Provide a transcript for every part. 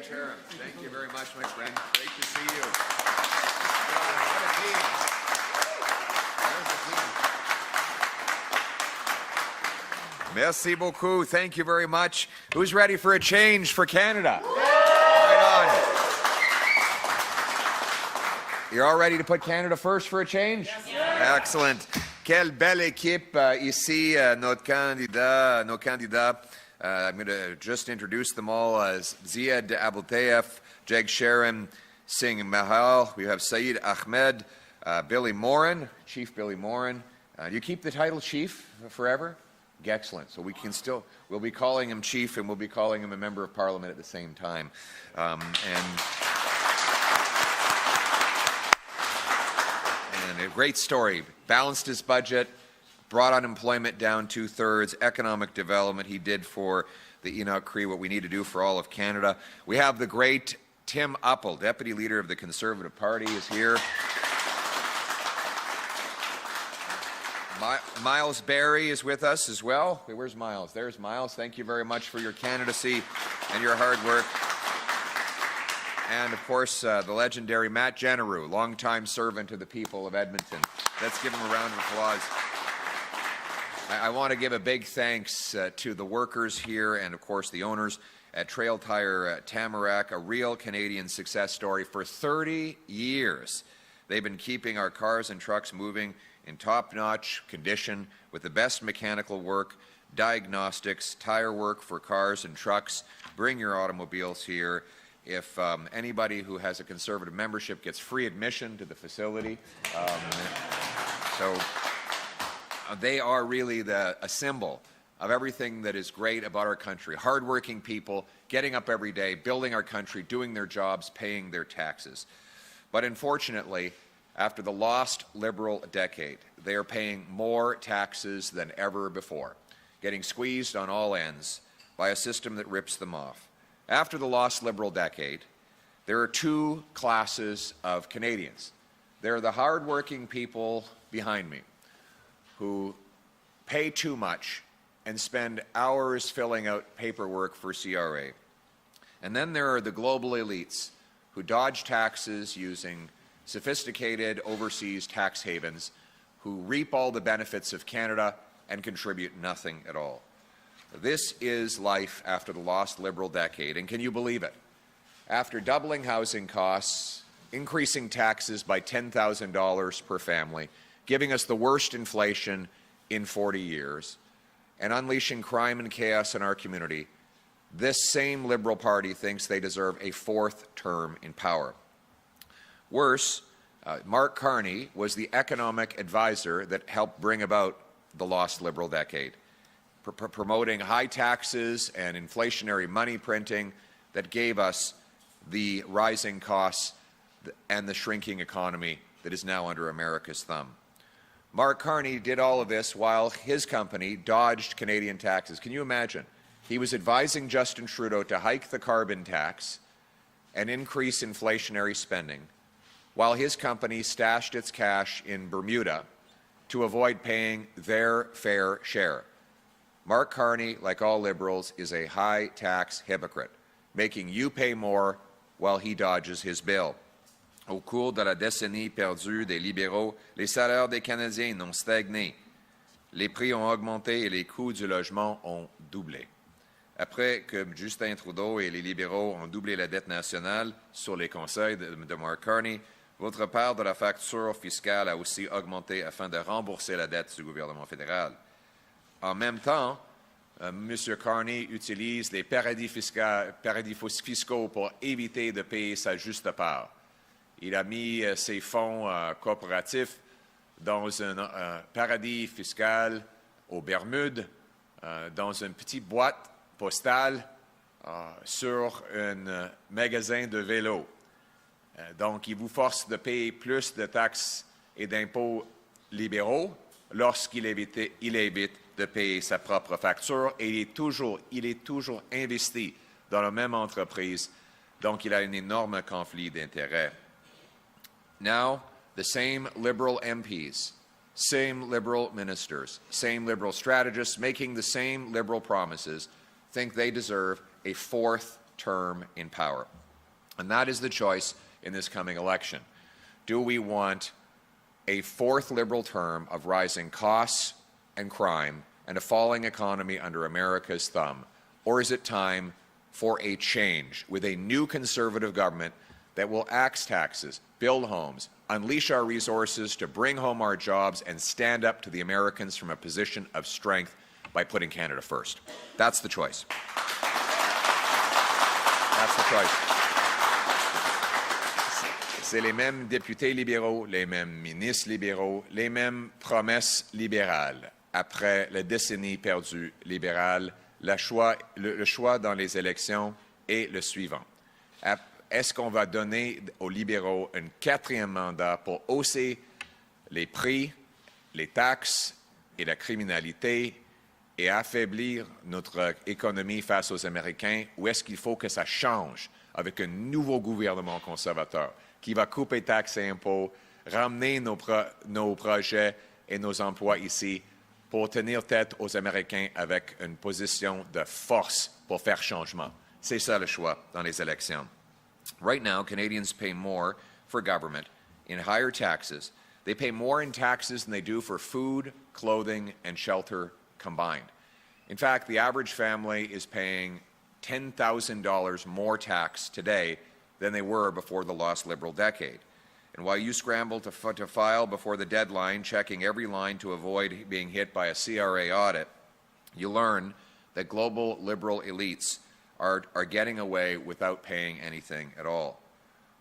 Chair. Thank you very much, my friend. Great to see you. What a team. Merci beaucoup. Thank you very much. Who's ready for a change for Canada? Right on. You're all ready to put Canada first for a change? Yes. Excellent. Quelle belle équipe ici, nos candidats. I'm going to just introduce them all as Ziad Abultayef, Jag Sharon Singh Mahal. We have Saeed Ahmed, Billy Morin, Chief Billy Morin. Do you keep the title Chief forever? Excellent. So we'll be calling him Chief and we'll be calling him a Member of Parliament at the same time. And a great story. Balanced his budget, brought unemployment down 2/3, economic development he did for the Enoch Cree, what we need to do for all of Canada. We have the great Tim Uppal, Deputy Leader of the Conservative Party, is here. Miles Barry is with us as well. Where's Miles? There's Miles. Thank you very much for your candidacy and your hard work. And, of course, the legendary Matt Generou, longtime servant to the people of Edmonton. Let's give him a round of applause. I want to give a big thanks to the workers here and, of course, the owners at Trail Tire Tamarack, a real Canadian success story. For 30 years, they've been keeping our cars and trucks moving in top-notch condition with the best mechanical work, diagnostics, tire work for cars and trucks. Bring your automobiles here. If anybody who has a Conservative membership gets free admission to the facility. They are really a symbol of everything that is great about our country. Hardworking people, getting up every day, building our country, doing their jobs, paying their taxes. But unfortunately, after the lost Liberal decade, they are paying more taxes than ever before, getting squeezed on all ends by a system that rips them off. After the lost Liberal decade, there are two classes of Canadians. There are the hardworking people behind me who pay too much and spend hours filling out paperwork for CRA. And then there are the global elites who dodge taxes using sophisticated overseas tax havens, who reap all the benefits of Canada and contribute nothing at all. This is life after the lost Liberal decade, and can you believe it? After doubling housing costs, increasing taxes by $10,000 per family, giving us the worst inflation in 40 years, and unleashing crime and chaos in our community, this same Liberal Party thinks they deserve a fourth term in power. Worse, Mark Carney was the economic advisor that helped bring about the lost Liberal decade, promoting high taxes and inflationary money printing that gave us the rising costs and the shrinking economy that is now under America's thumb. Mark Carney did all of this while his company dodged Canadian taxes. Can you imagine? He was advising Justin Trudeau to hike the carbon tax and increase inflationary spending, while his company stashed its cash in Bermuda to avoid paying their fair share. Mark Carney, like all Liberals, is a high-tax hypocrite, making you pay more while he dodges his bill. Au cours de la décennie perdue des libéraux, les salaires des Canadiens n'ont stagné. Les prix ont augmenté et les coûts du logement ont doublé. Après que Justin Trudeau et les libéraux ont doublé la dette nationale sur les conseils de Mark Carney, votre part de la facture fiscale a aussi augmenté afin de rembourser la dette du gouvernement fédéral. En même temps, M. Carney utilise les paradis fiscaux pour éviter de payer sa juste part. Il a mis ses fonds coopératifs dans un paradis fiscal aux Bermudes, dans une petite boîte postale sur un magasin de vélos. Donc, il vous force de payer plus de taxes et d'impôts libéraux lorsqu'il évite de payer sa propre facture, et il est toujours investi dans la même entreprise, donc il a un énorme conflit d'intérêts. Now, the same Liberal MPs, same Liberal ministers, same Liberal strategists making the same Liberal promises think they deserve a fourth term in power. And that is the choice in this coming election. Do we want a fourth Liberal term of rising costs and crime and a falling economy under America's thumb? Or is it time for a change with a new Conservative government that will axe taxes, build homes, unleash our resources to bring home our jobs and stand up to the Americans from a position of strength by putting Canada first? That's the choice. That's the choice. C'est les mêmes députés libéraux, les mêmes ministres libéraux, les mêmes promesses libérales. Après la décennie perdue libérale, le choix dans les élections est le suivant. Est-ce qu'on va donner aux libéraux un quatrième mandat pour hausser les prix, les taxes et la criminalité et affaiblir notre économie face aux Américains, ou est-ce qu'il faut que ça change avec un nouveau gouvernement conservateur qui va couper taxes et impôts, ramener nos projets et nos emplois ici pour tenir tête aux Américains avec une position de force pour faire changement? C'est ça le choix dans les élections. Right now, Canadians pay more for government in higher taxes. They pay more in taxes than they do for food, clothing, and shelter combined. In fact, the average family is paying $10,000 more tax today than they were before the lost Liberal decade. And while you scramble to file before the deadline, checking every line to avoid being hit by a CRA audit, you learn that global Liberal elites are getting away without paying anything at all.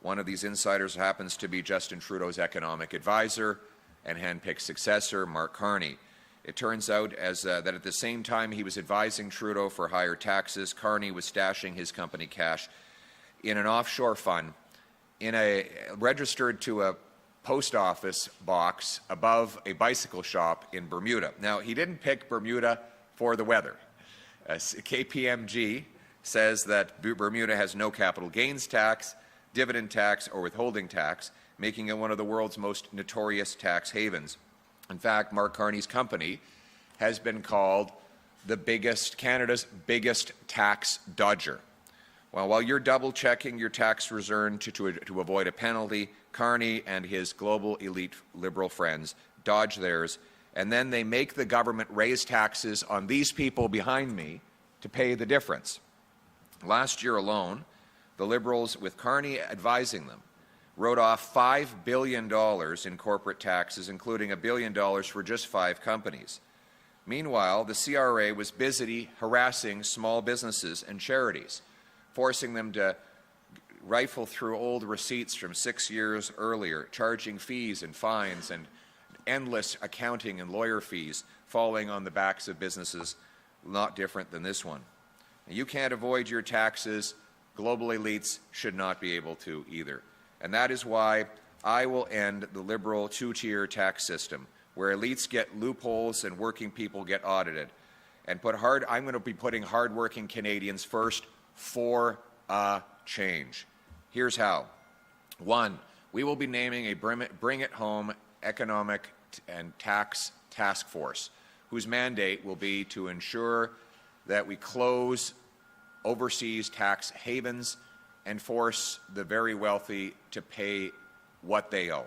One of these insiders happens to be Justin Trudeau's economic advisor and handpicked successor, Mark Carney. It turns out that at the same time he was advising Trudeau for higher taxes, Carney was stashing his company cash in an offshore fund registered to a post office box above a bicycle shop in Bermuda. Now, he didn't pick Bermuda for the weather. KPMG says that Bermuda has no capital gains tax, dividend tax, or withholding tax, making it one of the world's most notorious tax havens. In fact, Mark Carney's company has been called Canada's biggest tax dodger. Well, while you're double-checking your tax return to avoid a penalty, Carney and his global elite Liberal friends dodge theirs, and then they make the government raise taxes on these people behind me to pay the difference. Last year alone, the Liberals, with Carney advising them, wrote off $5 billion in corporate taxes, including $1 billion for just 5 companies. Meanwhile, the CRA was busy harassing small businesses and charities, forcing them to rifle through old receipts from 6 years earlier, charging fees and fines and endless accounting and lawyer fees falling on the backs of businesses not different than this one. You can't avoid your taxes. Global elites should not be able to either. And that is why I will end the Liberal two-tier tax system, where elites get loopholes and working people get audited. And I'm going to be putting hard-working Canadians first for a change. Here's how. 1, we will be naming a Bring It Home Economic and Tax Task Force, whose mandate will be to ensure that we close overseas tax havens and force the very wealthy to pay what they owe.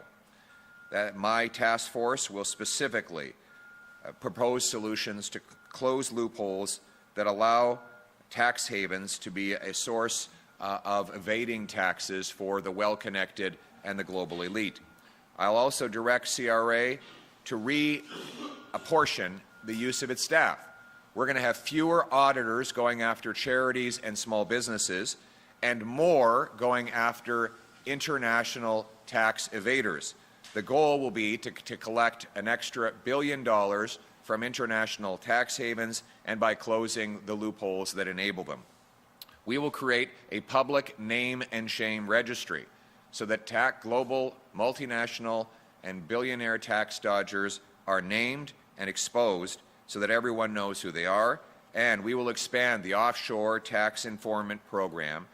My task force will specifically propose solutions to close loopholes that allow tax havens to be a source of evading taxes for the well-connected and the global elite. I'll also direct CRA to reapportion the use of its staff. We're going to have fewer auditors going after charities and small businesses and more going after international tax evaders. The goal will be to collect an extra $1 billion from international tax havens and by closing the loopholes that enable them. We will create a public name and shame registry so that global, multinational, and billionaire tax dodgers are named and exposed so that everyone knows who they are, and we will expand the offshore tax informant program,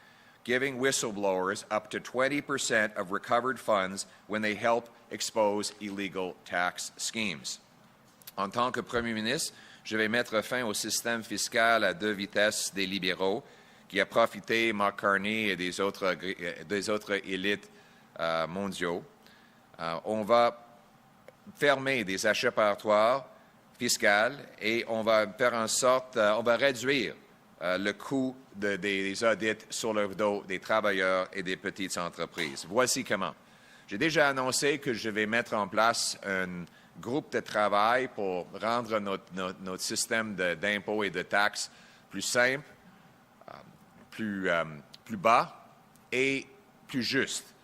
giving whistleblowers up to 20% of recovered funds when they help expose illegal tax schemes. En tant que Premier ministre, je vais mettre fin au système fiscal à 2 vitesses des libéraux qui a profité, Mark Crony et des autres élites mondiaux. On va fermer des échappatoires fiscales et on va faire en sorte, on va réduire le coût des audits sur le dos des travailleurs et des petites entreprises. Voici comment. J'ai déjà annoncé que je vais mettre en place un groupe de travail pour rendre notre système d'impôts et de taxes plus simple, plus bas et plus juste.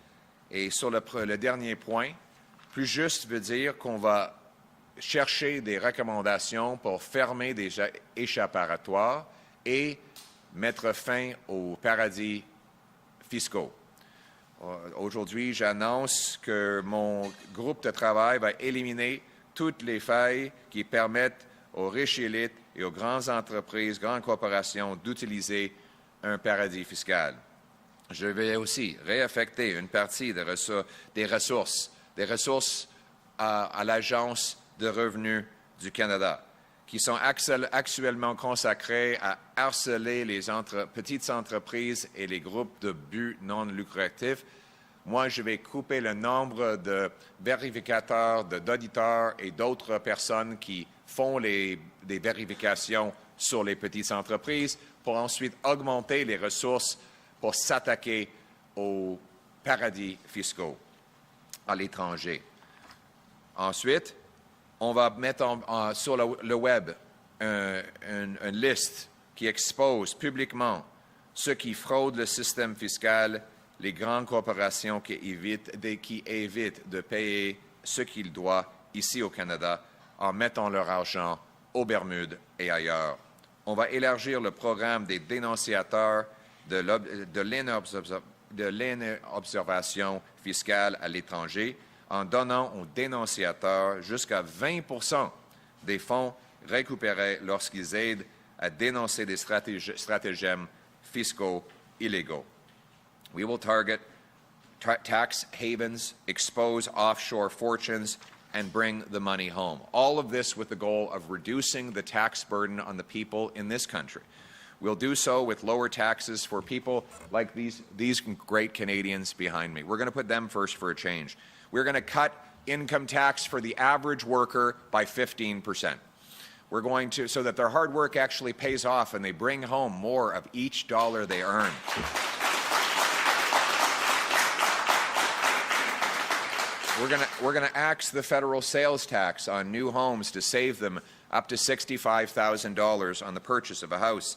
Et sur le dernier point, plus juste veut dire qu'on va chercher des recommandations pour fermer des échappatoires et mettre fin aux paradis fiscaux. Aujourd'hui, j'annonce que mon groupe de travail va éliminer toutes les failles qui permettent aux riches élites et aux grandes entreprises, grandes corporations d'utiliser un paradis fiscal. Je vais aussi réaffecter une partie des ressources à l'Agence de revenus du Canada, qui sont actuellement consacrés à harceler les petites entreprises et les groupes de but non lucratifs. Moi, je vais couper le nombre de vérificateurs, d'auditeurs et d'autres personnes qui font des vérifications sur les petites entreprises pour ensuite augmenter les ressources pour s'attaquer aux paradis fiscaux à l'étranger. Ensuite, on va mettre sur le web une liste qui expose publiquement ceux qui fraudent le système fiscal, les grandes corporations qui évitent de payer ce qu'ils doivent ici au Canada en mettant leur argent aux Bermudes et ailleurs. On va élargir le programme des dénonciateurs de l'observation fiscale à l'étranger en donnant aux dénonciateurs jusqu'à 20% des fonds récupérés lorsqu'ils aident à dénoncer des stratagèmes fiscaux illégaux. We will target tax havens, expose offshore fortunes, and bring the money home. All of this with the goal of reducing the tax burden on the people in this country. We'll do so with lower taxes for people like these great Canadians behind me. We're going to put them first for a change. We're going to cut income tax for the average worker by 15%. We're going to, so that their hard work actually pays off and they bring home more of each dollar they earn. We're going to axe the federal sales tax on new homes to save them up to $65,000 on the purchase of a house.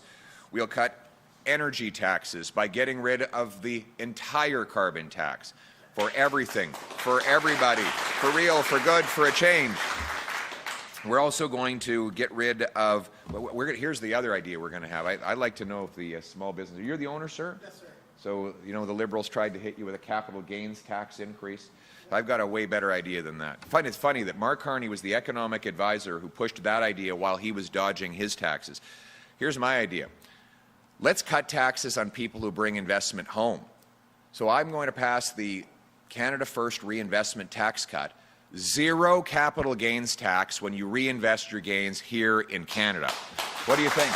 We'll cut energy taxes by getting rid of the entire carbon tax for everything, for everybody, for real, for good, for a change. We're also going to get rid of, here's the other idea we're going to have. I'd like to know if the small business, you're the owner, sir? Yes, sir. So, you know, the Liberals tried to hit you with a capital gains tax increase. I've got a way better idea than that. It's funny that Mark Crony was the economic advisor who pushed that idea while he was dodging his taxes. Here's my idea. Let's cut taxes on people who bring investment home. So I'm going to pass the Canada First reinvestment tax cut. Zero capital gains tax when you reinvest your gains here in Canada. What do you think?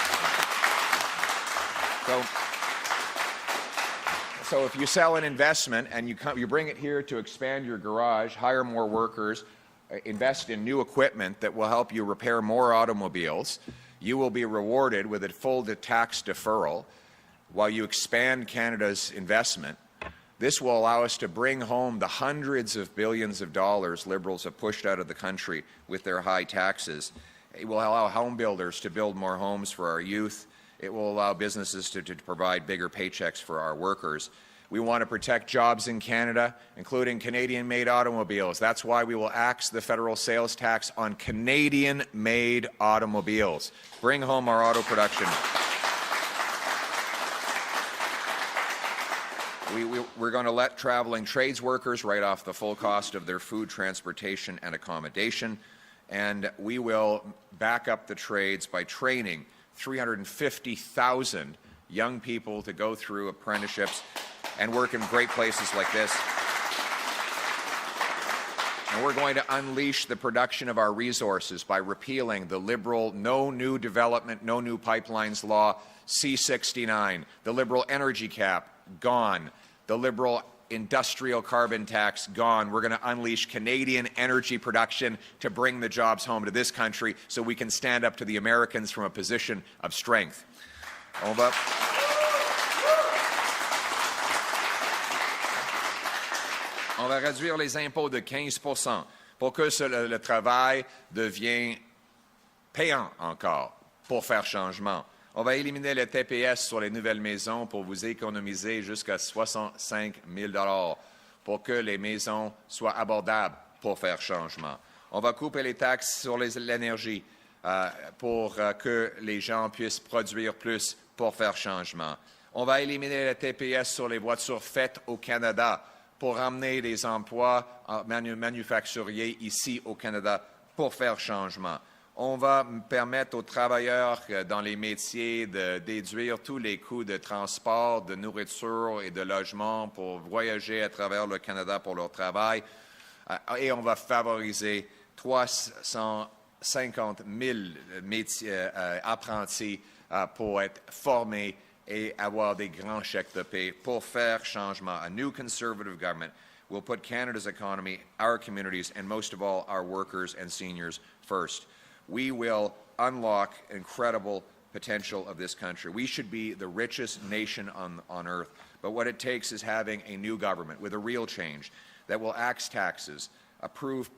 So if you sell an investment and you bring it here to expand your garage, hire more workers, invest in new equipment that will help you repair more automobiles, you will be rewarded with a full tax deferral while you expand Canada's investment. This will allow us to bring home the hundreds of billions of dollars Liberals have pushed out of the country with their high taxes. It will allow home builders to build more homes for our youth. It will allow businesses to provide bigger paychecks for our workers. We want to protect jobs in Canada, including Canadian-made automobiles. That's why we will axe the federal sales tax on Canadian-made automobiles. Bring home our auto production. We're going to let traveling trades workers write off the full cost of their food, transportation, and accommodation. And we will back up the trades by training 350,000 young people to go through apprenticeships and work in great places like this. And we're going to unleash the production of our resources by repealing the Liberal no new development, no new pipelines law, C-69, the Liberal energy cap, gone. The Liberal industrial carbon tax, gone. We're going to unleash Canadian energy production to bring the jobs home to this country so we can stand up to the Americans from a position of strength. On va réduire les impôts de 15% pour que le travail devienne payant encore pour faire changement. On va éliminer le TPS sur les nouvelles maisons pour vous économiser jusqu'à 65 000 $ pour que les maisons soient abordables pour faire changement. On va couper les taxes sur l'énergie pour que les gens puissent produire plus pour faire changement. On va éliminer le TPS sur les voitures faites au Canada pour amener des emplois manufacturiers ici au Canada pour faire changement. On va permettre aux travailleurs dans les métiers de déduire tous les coûts de transport, de nourriture et de logement pour voyager à travers le Canada pour leur travail. Et on va favoriser 350 000 apprentis pour être formés et avoir des grands chèques de paie pour faire changement. A new Conservative government will put Canada's economy, our communities, and most of all, our workers and seniors first. We will unlock incredible potential of this country. We should be the richest nation on earth, but what it takes is having a new government with a real change that will axe taxes, approve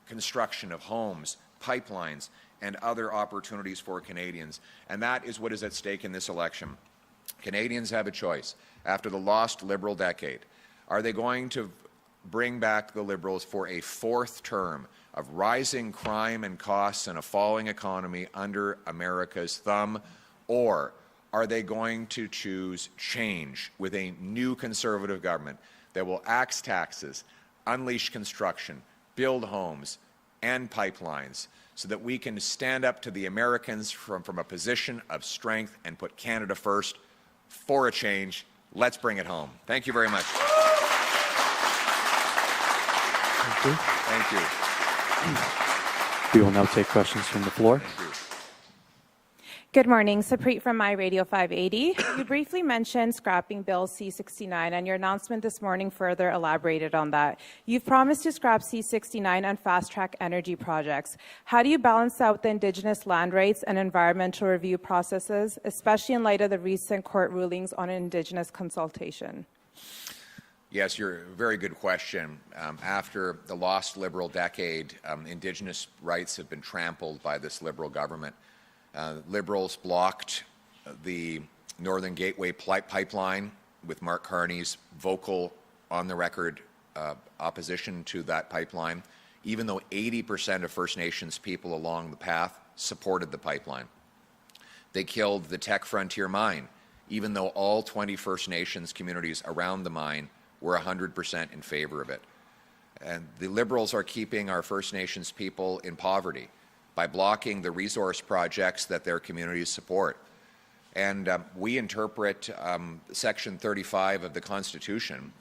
construction of homes, pipelines, and other opportunities for Canadians. And that is what is at stake in this election. Canadians have a choice. After the lost Liberal decade, are they going to bring back the Liberals for a fourth term of rising crime and costs and a falling economy under America's thumb, or are they going to choose change with a new Conservative government that will axe taxes, unleash construction, build homes, and pipelines so that we can stand up to the Americans from a position of strength and put Canada first for a change? Let's bring it home. Thank you very much. Thank you. Thank you. We will now take questions from the floor. Thank you. Good morning. Saprit from My Radio 580. You briefly mentioned scrapping Bill C-69, and your announcement this morning further elaborated on that. You've promised to scrap C-69 and fast-track energy projects. How do you balance that with the Indigenous land rights and environmental review processes, especially in light of the recent court rulings on Indigenous consultation? Yes, you're a very good question. After the lost Liberal decade, Indigenous rights have been trampled by this Liberal government. Liberals blocked the Northern Gateway pipeline with Mark Carney's vocal, on-the-record opposition to that pipeline, even though 80% of First Nations people along the path supported the pipeline. They killed the Tech Frontier mine, even though all 20 First Nations communities around the mine were 100% in favor of it. And the Liberals are keeping our First Nations people in poverty by blocking the resource projects that their communities support. And we interpret Section 35 of the Constitution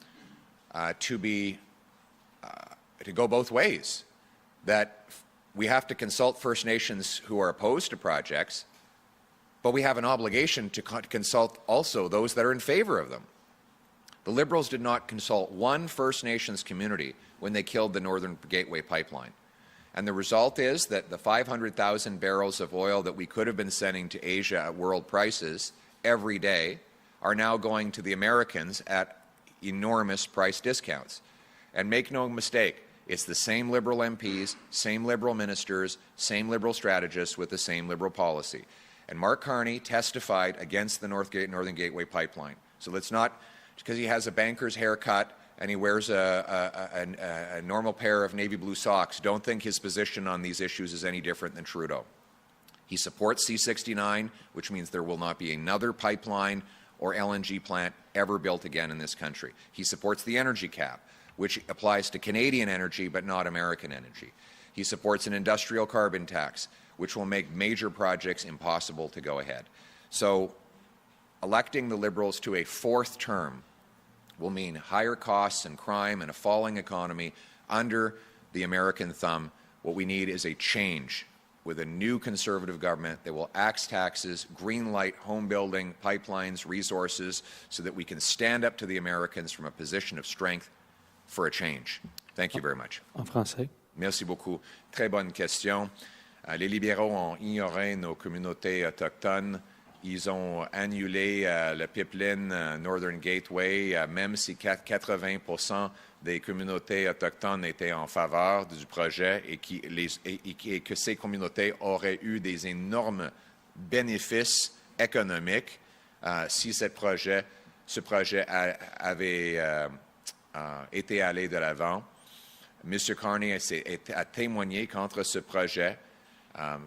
to go both ways, that we have to consult First Nations who are opposed to projects, but we have an obligation to consult also those that are in favor of them. The Liberals did not consult one First Nations community when they killed the Northern Gateway pipeline. And the result is that the 500,000 barrels of oil that we could have been sending to Asia at world prices every day are now going to the Americans at enormous price discounts. And make no mistake, it's the same Liberal MPs, same Liberal ministers, same Liberal strategists with the same Liberal policy. And Mark Carney testified against the Northern Gateway pipeline. So let's not, because he has a banker's haircut and he wears a normal pair of navy blue socks, don't think his position on these issues is any different than Trudeau. He supports C-69, which means there will not be another pipeline or LNG plant ever built again in this country. He supports the energy cap, which applies to Canadian energy but not American energy. He supports an industrial carbon tax, which will make major projects impossible to go ahead. So electing the Liberals to a fourth term will mean higher costs and crime and a falling economy under the American thumb. What we need is a change with a new Conservative government that will axe taxes, greenlight home building, pipelines, resources, so that we can stand up to the Americans from a position of strength for a change. Thank you very much. En français. Merci beaucoup. Très bonne question. Les libéraux ont ignoré nos communautés autochtones. Ils ont annulé le pipeline Northern Gateway, même si 80% des communautés autochtones étaient en faveur du projet et que ces communautés auraient eu des énormes bénéfices économiques si ce projet avait été allé de l'avant. M. Crony a témoigné contre ce projet.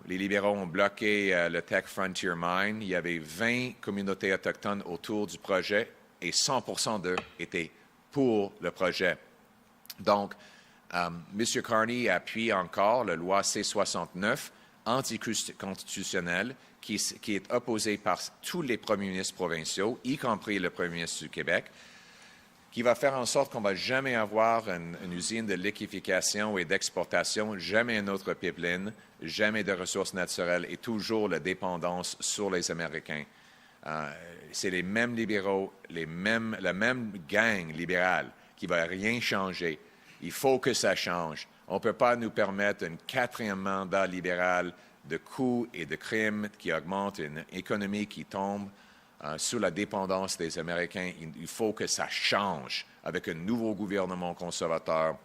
Les libéraux ont bloqué le Tech Frontier Mine. Il y avait 20 communautés autochtones autour du projet et 100% d'eux étaient pour le projet. Donc, M. Crony appuie encore la loi C-69 anticonstitutionnelle qui est opposée par tous les premiers ministres provinciaux, y compris le premier ministre du Québec, qui va faire en sorte qu'on ne va jamais avoir une usine de liquéfaction et d'exportation, jamais un autre pipeline, jamais de ressources naturelles et toujours la dépendance sur les Américains. C'est les mêmes libéraux, la même gang libérale qui ne va rien changer. Il faut que ça change. On ne peut pas nous permettre un 4e mandat libéral de coups et de crimes qui augmente une économie qui tombe sous la dépendance des Américains. Il faut que ça change avec un nouveau gouvernement conservateur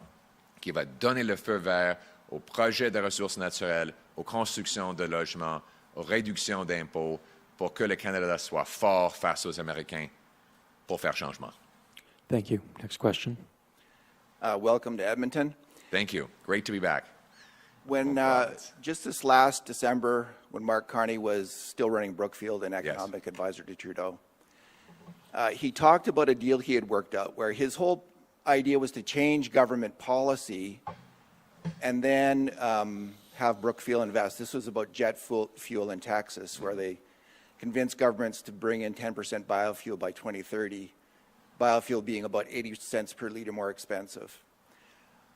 qui va donner le feu vert aux projets de ressources naturelles, aux constructions de logements, aux réductions d'impôts pour que le Canada soit fort face aux Américains pour faire changement. Thank you. Next question. Welcome to Edmonton. Thank you. Great to be back. When just this last December, when Mark Carney was still running Brookfield and economic advisor to Trudeau, he talked about a deal he had worked out where his whole idea was to change government policy and then have Brookfield invest. This was about jet fuel in Texas, where they convinced governments to bring in 10% biofuel by 2030, biofuel being about 80 cents per liter more expensive.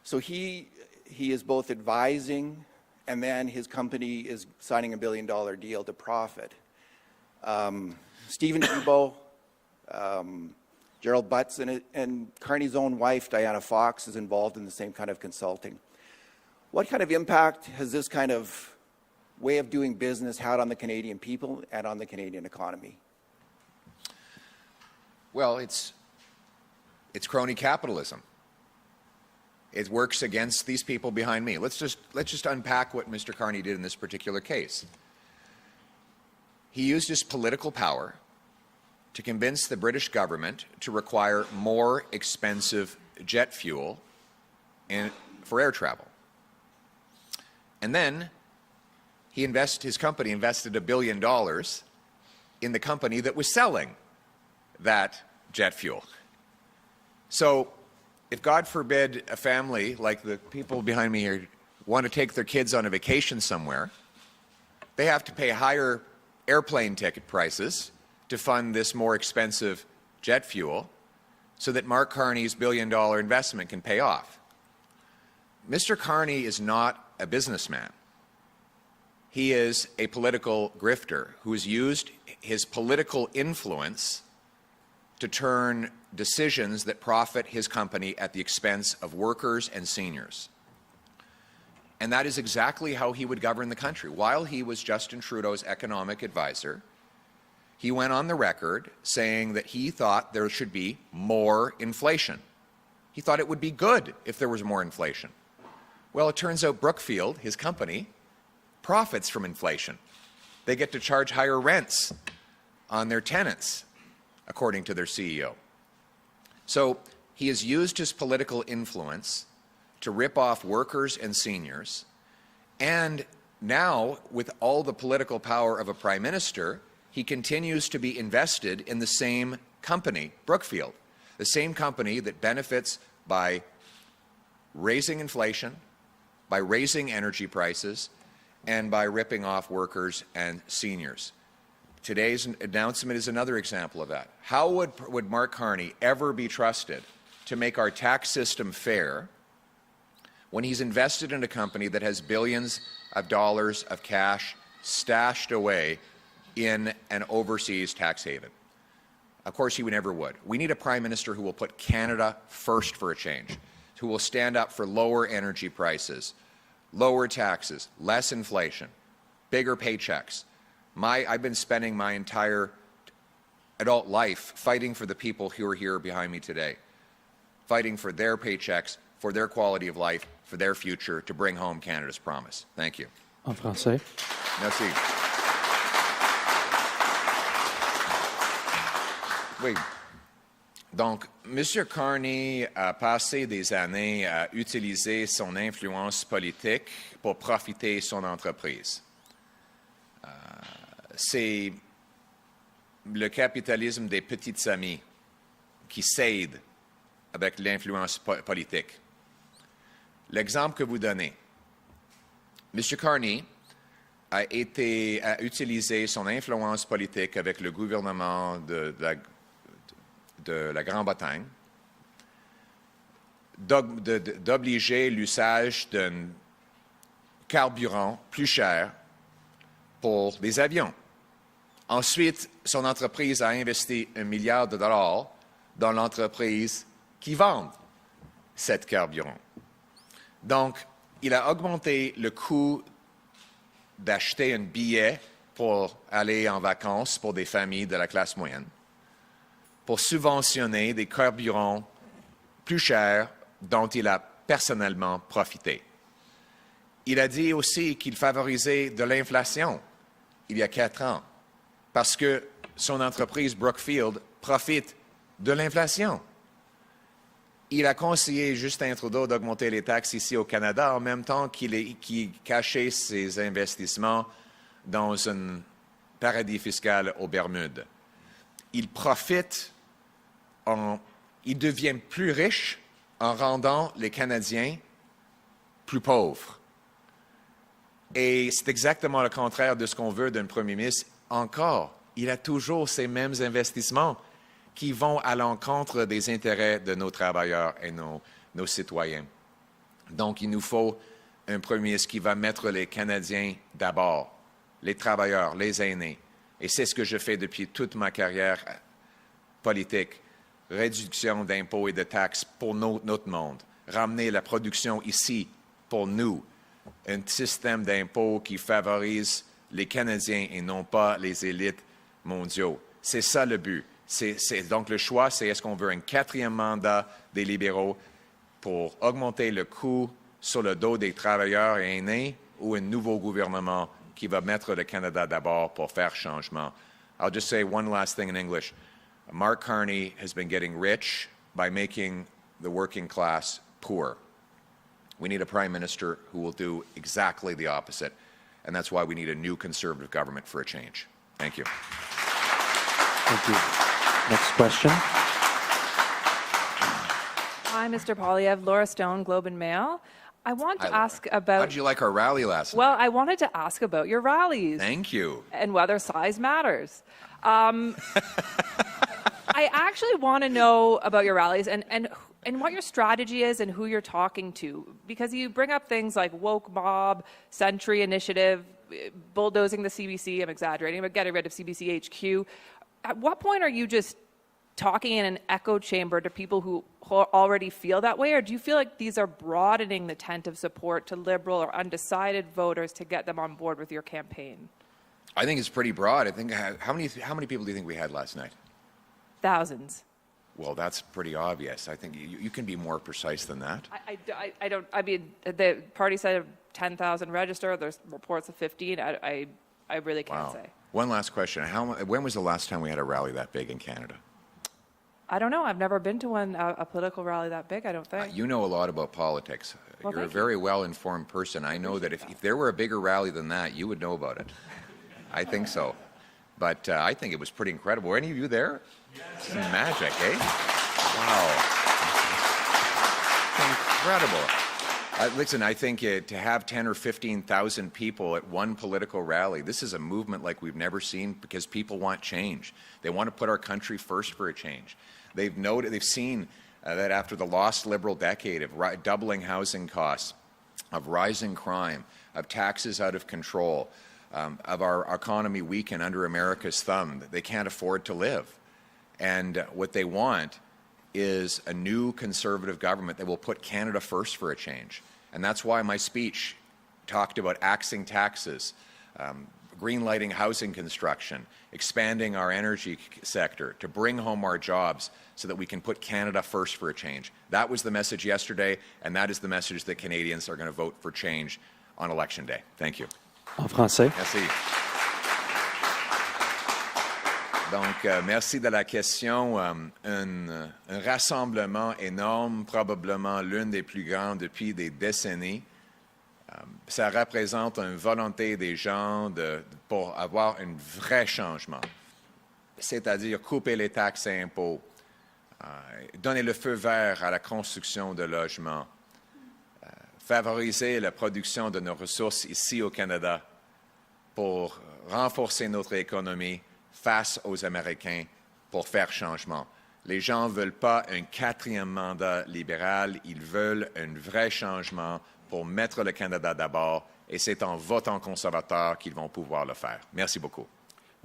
So he is both advising, and then his company is signing $1 billion deal to profit. Stephen Dubo, Gerald Butts, and Carney's own wife, Diana Fox, is involved in the same kind of consulting. What kind of impact has this kind of way of doing business had on the Canadian people and on the Canadian economy? Well, it's crony capitalism. It works against these people behind me. Let's just unpack what Mr. Carney did in this particular case. He used his political power to convince the British government to require more expensive jet fuel for air travel. And then his company invested $1 billion in the company that was selling that jet fuel. So if, God forbid, a family like the people behind me here want to take their kids on a vacation somewhere, they have to pay higher airplane ticket prices to fund this more expensive jet fuel so that Mark Carney's $1 billion investment can pay off. Mr. Carney is not a businessman. He is a political grifter who has used his political influence to turn decisions that profit his company at the expense of workers and seniors. And that is exactly how he would govern the country. While he was Justin Trudeau's economic advisor, he went on the record saying that he thought there should be more inflation. He thought it would be good if there was more inflation. Well, it turns out Brookfield, his company, profits from inflation. They get to charge higher rents on their tenants, according to their CEO. So he has used his political influence to rip off workers and seniors, and now, with all the political power of a prime minister, he continues to be invested in the same company, Brookfield, the same company that benefits by raising inflation, by raising energy prices, and by ripping off workers and seniors. Today's announcement is another example of that. How would Mark Carney ever be trusted to make our tax system fair when he's invested in a company that has billions of dollars of cash stashed away in an overseas tax haven. Of course, he never would. We need a Prime Minister who will put Canada first for a change, who will stand up for lower energy prices, lower taxes, less inflation, bigger paychecks. I've been spending my entire adult life fighting for the people who are here behind me today, fighting for their paychecks, for their quality of life, for their future, to bring home Canada's promise. Thank you. En français. Merci. Oui. Donc, M. Crony a passé des années à utiliser son influence politique pour profiter de son entreprise. C'est le capitalisme des petites amies qui cède avec l'influence politique. L'exemple que vous donnez, M. Crony a utilisé son influence politique avec le gouvernement de la Grande-Bretagne d'obliger l'usage d'un carburant plus cher pour les avions. Ensuite, son entreprise a investi $1 milliard dans l'entreprise qui vend cet carburant. Donc, il a augmenté le coût d'acheter un billet pour aller en vacances pour des familles de la classe moyenne, pour subventionner des carburants plus chers dont il a personnellement profité. Il a dit aussi qu'il favorisait de l'inflation il y a 4 ans, parce que son entreprise Brookfield profite de l'inflation. Il a conseillé Justin Trudeau d'augmenter les taxes ici au Canada en même temps qu'il cachait ses investissements dans un paradis fiscal aux Bermudes. Il devient plus riche en rendant les Canadiens plus pauvres. Et c'est exactement le contraire de ce qu'on veut d'un premier ministre. Encore, il a toujours ces mêmes investissements qui vont à l'encontre des intérêts de nos travailleurs et nos citoyens. Donc, il nous faut un premier ministre qui va mettre les Canadiens d'abord, les travailleurs, les aînés. Et c'est ce que je fais depuis toute ma carrière politique. Réduction d'impôts et de taxes pour notre monde. Ramener la production ici pour nous. Un système d'impôts qui favorise les Canadiens et non pas les élites mondiaux. C'est ça le but. Donc le choix, c'est est-ce qu'on veut un 4e mandat des libéraux pour augmenter le coût sur le dos des travailleurs et aînés ou un nouveau gouvernement qui va mettre le Canada d'abord pour faire changement. I'll just say one last thing in English. Mark Carney has been getting rich by making the working class poor. We need a Prime Minister who will do exactly the opposite, and that's why we need a new Conservative government for a change. Thank you. Thank you. Next question. Hi, Mr. Poilievre. Laura Stone, Globe and Mail. I want to ask about... How did you like our rally last night? Well, I wanted to ask about your rallies. Thank you. And whether size matters. I actually want to know about your rallies and what your strategy is and who you're talking to. Because you bring up things like woke mob, Century Initiative, bulldozing the CBC, I'm exaggerating, but getting rid of CBC HQ. At what point are you just talking in an echo chamber to people who already feel that way, or do you feel like these are broadening the tent of support to Liberal or undecided voters to get them on board with your campaign? I think it's pretty broad. I think how many people do you think we had last night? Thousands. Well, that's pretty obvious. I think you can be more precise than that. I don't. I mean, the party said 10,000 register. There's reports of 15. I really can't say. One last question. When was the last time we had a rally that big in Canada? I don't know. I've never been to a political rally that big, I don't think. You know a lot about politics. Well, You're a very well-informed person. I know that if there were a bigger rally than that, you would know about it. I think so. But I think it was pretty incredible. Were any of you there? Yes. Magic, eh? Wow. Incredible. Listen, I think to have 10 or 15,000 people at one political rally, this is a movement like we've never seen because people want change. They want to put our country first for a change. They've seen that after the lost Liberal decade of doubling housing costs, of rising crime, of taxes out of control, of our economy weakened under America's thumb. They can't afford to live. And what they want is a new conservative government that will put Canada first for a change. And that's why my speech talked about axing taxes, greenlighting housing construction, expanding our energy sector to bring home our jobs so that we can put Canada first for a change. That was the message yesterday, and that is the message that Canadians are going to vote for change on Election Day. Thank you. En français. Merci. Donc, merci de la question. Un rassemblement énorme, probablement l'une des plus grandes depuis des décennies. Ça représente une volonté des gens pour avoir un vrai changement, c'est-à-dire couper les taxes et impôts, donner le feu vert à la construction de logements, favoriser la production de nos ressources ici au Canada pour renforcer notre économie face aux Américains pour faire changement. Les gens ne veulent pas un quatrième mandat libéral, ils veulent un vrai changement pour mettre le Canada d'abord, et c'est en votant conservateur qu'ils vont pouvoir le faire. Merci beaucoup.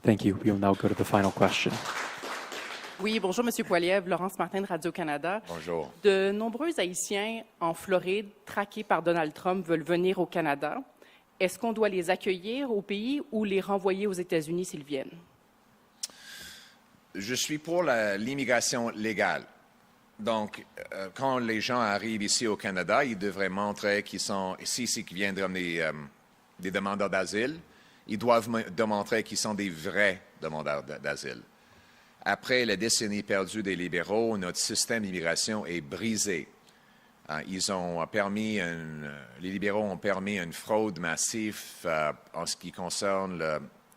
Thank you. We will now go to the final question. Oui, bonjour, M. Poiliev, Laurence Martin de Radio-Canada. Bonjour. De nombreux Haïtiens en Floride, traqués par Donald Trump, veulent venir au Canada. Est-ce qu'on doit les accueillir au pays ou les renvoyer aux États-Unis s'ils viennent? Je suis pour l'immigration légale. Donc, quand les gens arrivent ici au Canada, ils devraient montrer qu'ils sont ici, qui viennent des demandeurs d'asile. Ils doivent démontrer qu'ils sont des vrais demandeurs d'asile. Après la décennie perdue des libéraux, notre système d'immigration est brisé. Les libéraux ont permis une fraude massive en ce qui concerne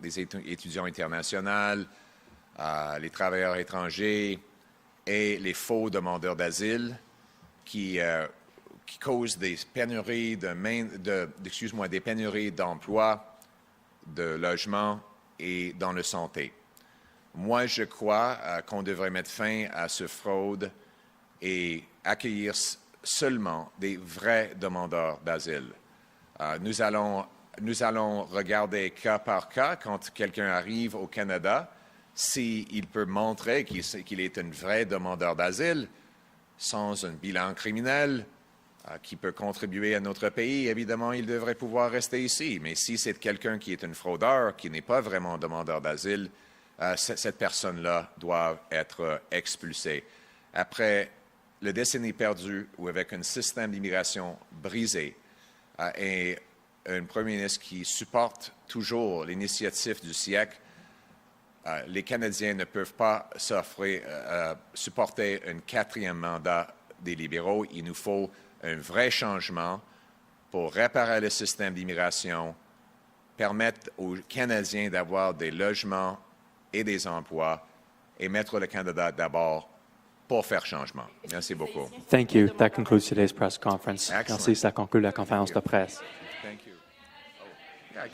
les étudiants internationaux, les travailleurs étrangers et les faux demandeurs d'asile qui causent des pénuries des pénuries d'emploi, de logement et dans la santé. Moi, je crois qu'on devrait mettre fin à cette fraude et accueillir seulement des vrais demandeurs d'asile. Nous allons regarder cas par cas quand quelqu'un arrive au Canada, s'il peut montrer qu'il est un vrai demandeur d'asile, sans un bilan criminel, qui peut contribuer à notre pays, évidemment, il devrait pouvoir rester ici. Mais si c'est quelqu'un qui est un fraudeur, qui n'est pas vraiment demandeur d'asile, cette personne-là doit être expulsée. Après la décennie perdue ou avec un système d'immigration brisé et un premier ministre qui supporte toujours l'initiative du siècle, les Canadiens ne peuvent pas supporter un quatrième mandat des libéraux. Il nous faut un vrai changement pour réparer le système d'immigration, permettre aux Canadiens d'avoir des logements et des emplois et mettre le Canada d'abord pour faire changement. Merci beaucoup. Thank you. That concludes today's press conference. Excellent. Merci, ça conclut la conférence de presse. Thank you. Oh, yeah,